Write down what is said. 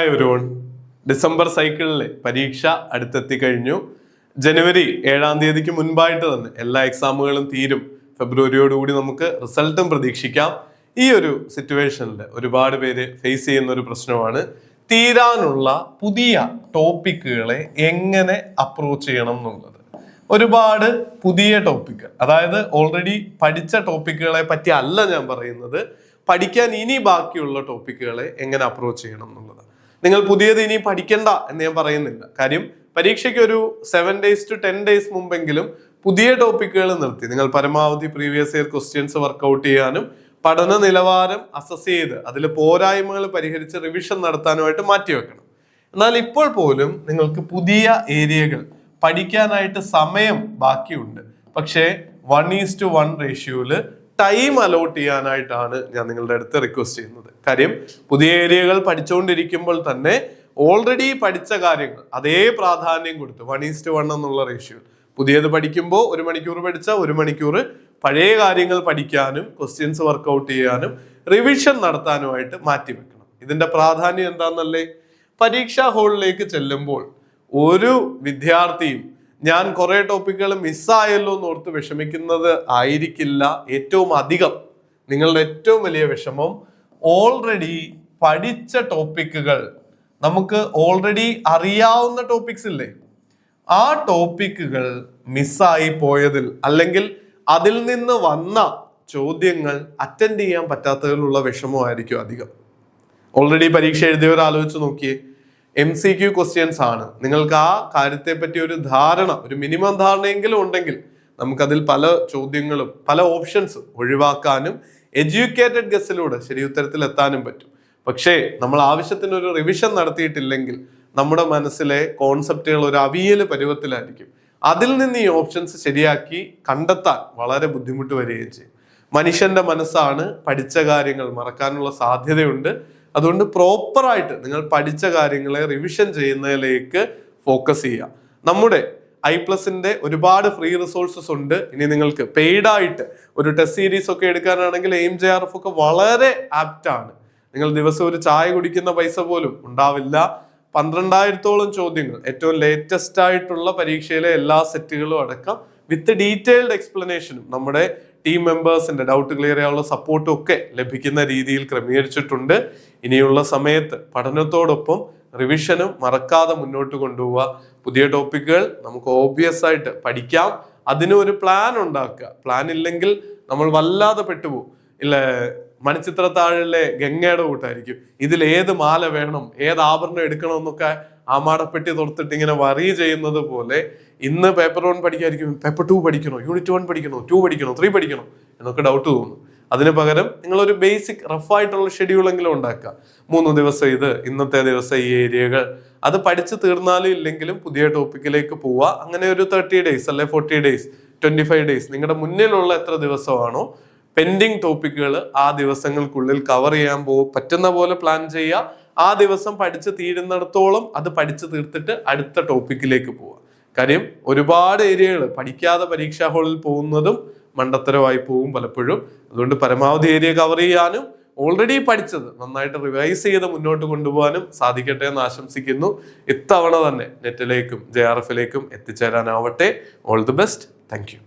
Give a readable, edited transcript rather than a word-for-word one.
Hi everyone. December സൈക്കിളിലെ പരീക്ഷ അടുത്തെത്തി കഴിഞ്ഞു. ജനുവരി 7-ാം തീയതിക്ക് മുൻപായിട്ട് തന്നെ എല്ലാ എക്സാമുകളും തീരും. ഫെബ്രുവരിയോടുകൂടി നമുക്ക് റിസൾട്ടും പ്രതീക്ഷിക്കാം. ഈ ഒരു സിറ്റുവേഷനിൽ ഒരുപാട് പേര് ഫേസ് ചെയ്യുന്ന ഒരു പ്രശ്നമാണ് തീരാനുള്ള പുതിയ ടോപ്പിക്കുകളെ എങ്ങനെ അപ്രോച്ച് ചെയ്യണം എന്നുള്ളത്. ഒരുപാട് പുതിയ ടോപ്പിക്ക്, അതായത് ഓൾറെഡി പഠിച്ച ടോപ്പിക്കുകളെ പറ്റി അല്ല ഞാൻ പറയുന്നത്, പഠിക്കാൻ ഇനി ബാക്കിയുള്ള ടോപ്പിക്കുകളെ എങ്ങനെ അപ്രോച്ച് ചെയ്യണം എന്നുള്ളത്. നിങ്ങൾ പുതിയത് ഇനി പഠിക്കണ്ട എന്ന് ഞാൻ പറയുന്നില്ല. കാര്യം പരീക്ഷയ്ക്ക് ഒരു 7 days to 10 days മുമ്പെങ്കിലും പുതിയ ടോപ്പിക്കുകൾ നിർത്തി നിങ്ങൾ പരമാവധി പ്രീവിയസ് ഇയർ ക്വസ്റ്റ്യൻസ് വർക്ക്ഔട്ട് ചെയ്യാനും പഠന നിലവാരം അസസ് ചെയ്ത് അതിൽ പോരായ്മകൾ പരിഹരിച്ച് റിവിഷൻ നടത്താനുമായിട്ട് മാറ്റിവെക്കണം. എന്നാൽ ഇപ്പോൾ പോലും നിങ്ങൾക്ക് പുതിയ ഏരിയകൾ പഠിക്കാനായിട്ട് സമയം ബാക്കിയുണ്ട്. പക്ഷേ 1:1 റേഷ്യോയില് ടൈം അലോട്ട് ചെയ്യാനായിട്ടാണ് ഞാൻ നിങ്ങളുടെ അടുത്ത് റിക്വസ്റ്റ് ചെയ്യുന്നത്. കാര്യം പുതിയ ഏരിയകൾ പഠിച്ചുകൊണ്ടിരിക്കുമ്പോൾ തന്നെ ഓൾറെഡി പഠിച്ച കാര്യങ്ങൾ അതേ പ്രാധാന്യം കൊടുത്ത് 1:1 എന്നുള്ള റേഷ്യോ പുതിയത് പഠിക്കുമ്പോൾ 1 മണിക്കൂർ പഠിച്ച 1 മണിക്കൂർ പഴയ കാര്യങ്ങൾ പഠിക്കാനും ക്വസ്റ്റ്യൻസ് വർക്ക്ഔട്ട് ചെയ്യാനും റിവിഷൻ നടത്താനുമായിട്ട് മാറ്റിവെക്കണം. ഇതിന്റെ പ്രാധാന്യം എന്താണെന്നല്ലേ? പരീക്ഷാ ഹാളിലേക്ക് ചെല്ലുമ്പോൾ ഒരു വിദ്യാർത്ഥിയും ഞാൻ കുറെ ടോപ്പിക്കുകൾ മിസ്സായല്ലോ എന്ന് ഓർത്ത് വിഷമിക്കുന്നത് ആയിരിക്കില്ല. ഏറ്റവും അധികം നിങ്ങളുടെ ഏറ്റവും വലിയ വിഷമം ഓൾറെഡി പഠിച്ച ടോപ്പിക്കുകൾ, നമുക്ക് ഓൾറെഡി അറിയാവുന്ന ടോപ്പിക്സ് ഇല്ലേ, ആ ടോപ്പിക്കുകൾ മിസ്സായി പോയതിൽ അല്ലെങ്കിൽ അതിൽ നിന്ന് വന്ന ചോദ്യങ്ങൾ അറ്റൻഡ് ചെയ്യാൻ പറ്റാത്തതിലുള്ള വിഷമമായിരിക്കും അധികം. ഓൾറെഡി പരീക്ഷ എഴുതിയവർ ആലോചിച്ച് നോക്കിയേ, MCQ ക്വസ്റ്റ്യൻസ് ആണ്. നിങ്ങൾക്ക് ആ കാര്യത്തെ പറ്റി ഒരു ധാരണ, ഒരു മിനിമം ധാരണയെങ്കിലും ഉണ്ടെങ്കിൽ നമുക്കതിൽ പല ചോദ്യങ്ങളും പല ഓപ്ഷൻസ് ഒഴിവാക്കാനും എഡ്യൂക്കേറ്റഡ് ഗസ്സിലൂടെ ശരി ഉത്തരത്തിൽ എത്താനും പറ്റും. പക്ഷേ നമ്മൾ ആവശ്യത്തിന് ഒരു റിവിഷൻ നടത്തിയിട്ടില്ലെങ്കിൽ നമ്മുടെ മനസ്സിലെ കോൺസെപ്റ്റുകൾ ഒരു അവിയൽ പരുവത്തിലായിരിക്കും. അതിൽ നിന്ന് ഈ ഓപ്ഷൻസ് ശരിയാക്കി കണ്ടെത്താൻ വളരെ ബുദ്ധിമുട്ട് വരികയും ചെയ്യും. മനുഷ്യന്റെ മനസ്സാണ്, പഠിച്ച കാര്യങ്ങൾ മറക്കാനുള്ള സാധ്യതയുണ്ട്. അതുകൊണ്ട് പ്രോപ്പറായിട്ട് നിങ്ങൾ പഠിച്ച കാര്യങ്ങളെ റിവിഷൻ ചെയ്യുന്നതിലേക്ക് ഫോക്കസ് ചെയ്യുക. നമ്മുടെ iPlusന്റെ ഒരുപാട് ഫ്രീ റിസോഴ്സസ് ഉണ്ട്. ഇനി നിങ്ങൾക്ക് പെയ്ഡ് ആയിട്ട് ഒരു ടെസ്റ്റ് സീരീസ് ഒക്കെ എടുക്കാനാണെങ്കിൽ AIMJRF ഒക്കെ വളരെ ആപ്റ്റ് ആണ്. നിങ്ങൾ ദിവസം ഒരു ചായ കുടിക്കുന്ന പൈസ പോലും ഉണ്ടാവില്ല. 12,000-ഓളം ചോദ്യങ്ങൾ, ഏറ്റവും ലേറ്റസ്റ്റ് ആയിട്ടുള്ള പരീക്ഷയിലെ എല്ലാ സെറ്റുകളും അടക്കം വിത്ത് ഡീറ്റെയിൽഡ് എക്സ്പ്ലനേഷനും നമ്മുടെ ടീം മെമ്പേഴ്സിന്റെ ഡൗട്ട് ക്ലിയർ ചെയ്യാനുള്ള സപ്പോർട്ടും ഒക്കെ ലഭിക്കുന്ന രീതിയിൽ ക്രമീകരിച്ചിട്ടുണ്ട്. ഇനിയുള്ള സമയത്ത് പഠനത്തോടൊപ്പം റിവിഷനും മറക്കാതെ മുന്നോട്ട് കൊണ്ടുപോവുക. പുതിയ ടോപ്പിക്കുകൾ നമുക്ക് ഓബ്വിയസ് ആയിട്ട് പഠിക്കാം. അതിന് ഒരു പ്ലാൻ ഉണ്ടാക്കുക. പ്ലാൻ ഇല്ലെങ്കിൽ നമ്മൾ വല്ലാതെ പെട്ടുപോകും. ഇല്ല, മണിച്ചിത്രത്താഴിലെ ഗംഗയുടെ കൂട്ടായിരിക്കും. ഇതിൽ ഏത് മാല വേണം, ഏത് ആഭരണം എടുക്കണം എന്നൊക്കെ ആമാടപ്പെട്ടി തുറത്തിട്ട് ഇങ്ങനെ വറി ചെയ്യുന്നത് പോലെ ഇന്ന് പേപ്പർ 1 പഠിക്കായിരിക്കും, പേപ്പർ 2 പഠിക്കണോ, യൂണിറ്റ് 1 പഠിക്കണോ, 2 പഠിക്കണോ, 3 പഠിക്കണോ എന്നൊക്കെ ഡൗട്ട് തോന്നും. അതിന് പകരം നിങ്ങളൊരു ബേസിക് റഫായിട്ടുള്ള ഷെഡ്യൂളെങ്കിലും ഉണ്ടാക്കുക. 3 ദിവസം ഇത്, ഇന്നത്തെ ദിവസം ഈ ഏരിയകൾ, അത് പഠിച്ചു തീർന്നാലും ഇല്ലെങ്കിലും പുതിയ ടോപ്പിക്കിലേക്ക് പോവുക. അങ്ങനെ ഒരു 30 days അല്ലെ 40 days 25 days നിങ്ങളുടെ മുന്നിലുള്ള എത്ര ദിവസമാണോ പെൻഡിങ് ടോപ്പിക്കുകൾ ആ ദിവസങ്ങൾക്കുള്ളിൽ കവർ ചെയ്യാൻ പറ്റുന്ന പോലെ പ്ലാൻ ചെയ്യുക. ആ ദിവസം പഠിച്ച് തീരുന്നിടത്തോളം അത് പഠിച്ചു തീർത്തിട്ട് അടുത്ത ടോപ്പിക്കിലേക്ക് പോവുക. കാര്യം ഒരുപാട് ഏരിയകൾ പഠിക്കാതെ പരീക്ഷാ ഹാളിൽ പോകുന്നതും മണ്ടത്തരമായി പോകും പലപ്പോഴും. അതുകൊണ്ട് പരമാവധി ഏരിയ കവർ ചെയ്യാനും ഓൾറെഡി പഠിച്ചത് നന്നായിട്ട് റിവൈസ് ചെയ്ത് മുന്നോട്ട് കൊണ്ടുപോകാനും സാധിക്കട്ടെ എന്ന് ആശംസിക്കുന്നു. ഇത്തവണ തന്നെ നെറ്റിലേക്കും JRFലേക്കും എത്തിച്ചേരാനാവട്ടെ. All the best. Thank U.